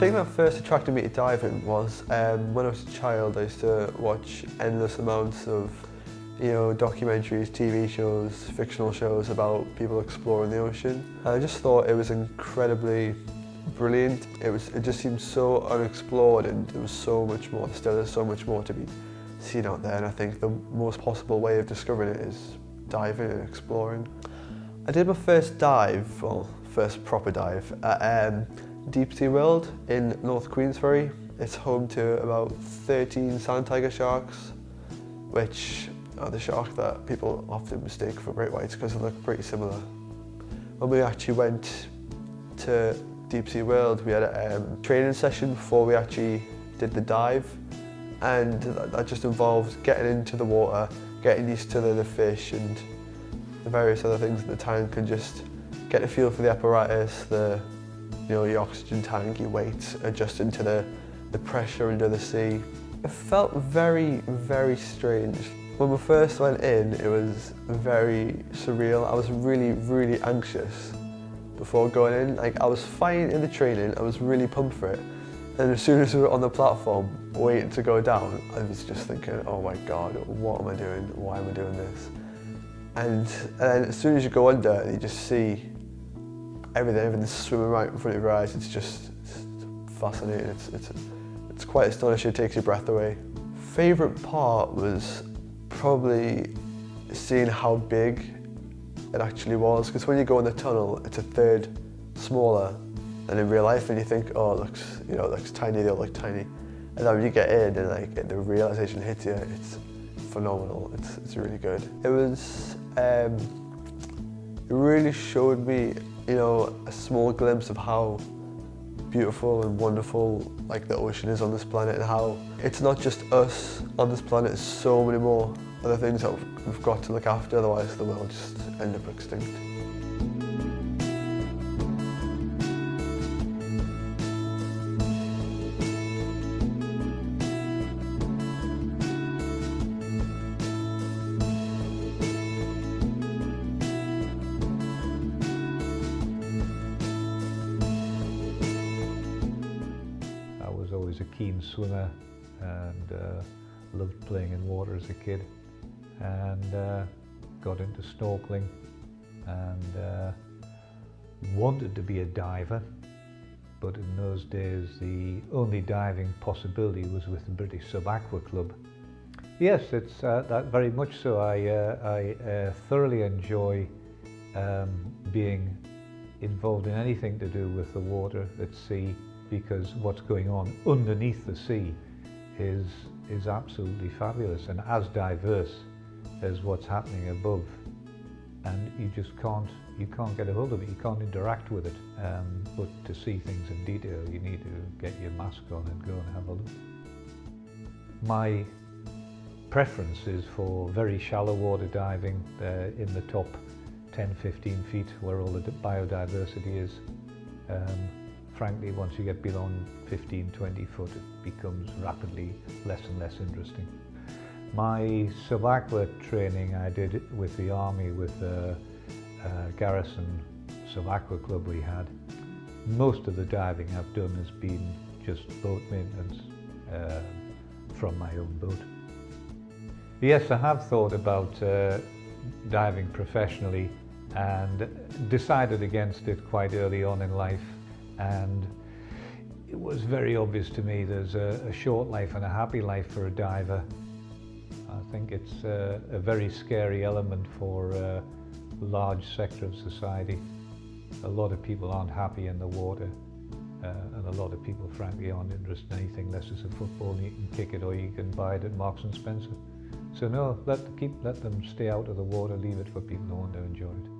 thing that first attracted me to diving was when I was a child. I used to watch endless amounts of, documentaries, TV shows, fictional shows about people exploring the ocean. And I just thought it was incredibly brilliant. It just seemed so unexplored, and there was so much more. Still, there's so much more to be seen out there. And I think the most possible way of discovering it is diving and exploring. I did my first dive, well, first proper dive, at Deep Sea World in North Queensferry. It's home to about 13 sand tiger sharks, which are the shark that people often mistake for great whites because they look pretty similar. When we actually went to Deep Sea World, we had a training session before we actually did the dive, and that just involved getting into the water, getting used to the fish and the various other things in the tank, and just get a feel for the apparatus, your oxygen tank, your weight, adjusting to the pressure under the sea. It felt very, very strange. When we first went in, it was very surreal. I was really, really anxious before going in. I was fine in the training, I was really pumped for it. And as soon as we were on the platform, waiting to go down, I was just thinking, oh my God, what am I doing? Why am I doing this? And then as soon as you go under and you just see everything's swimming right in front of your eyes, it's fascinating. It's quite astonishing, it takes your breath away. Favourite part was probably seeing how big it actually was, because when you go in the tunnel, it's a third smaller than in real life, and you think, oh, it looks tiny, they all look tiny. And then when you get in and the realization hits you, it's phenomenal. It's really good. It really showed me, a small glimpse of how beautiful and wonderful the ocean is on this planet, and how it's not just us on this planet. There's so many more other things that we've got to look after, otherwise the world just end up extinct. I was always a keen swimmer and loved playing in water as a kid, and got into snorkeling and wanted to be a diver, but in those days the only diving possibility was with the British Sub-Aqua Club. Yes, it's that very much so. I thoroughly enjoy being involved in anything to do with the water at sea, because what's going on underneath the sea is absolutely fabulous and as diverse as what's happening above, and you can't get a hold of it, you can't interact with it, but to see things in detail you need to get your mask on and go and have a look. My preference is for very shallow water diving in the top 10-15 feet where all the biodiversity is. Frankly, once you get beyond 15-20 foot, it becomes rapidly less and less interesting. My sub-aqua training I did with the Army, with the Garrison Sub-Aqua Club we had. Most of the diving I've done has been just boat maintenance from my own boat. Yes, I have thought about diving professionally and decided against it quite early on in life. And it was very obvious to me there's a short life and a happy life for a diver. I think it's a very scary element for a large sector of society. A lot of people aren't happy in the water, and a lot of people frankly aren't interested in anything unless it's a football and you can kick it or you can buy it at Marks and Spencer. So no, let them stay out of the water, leave it for people who want to enjoy it.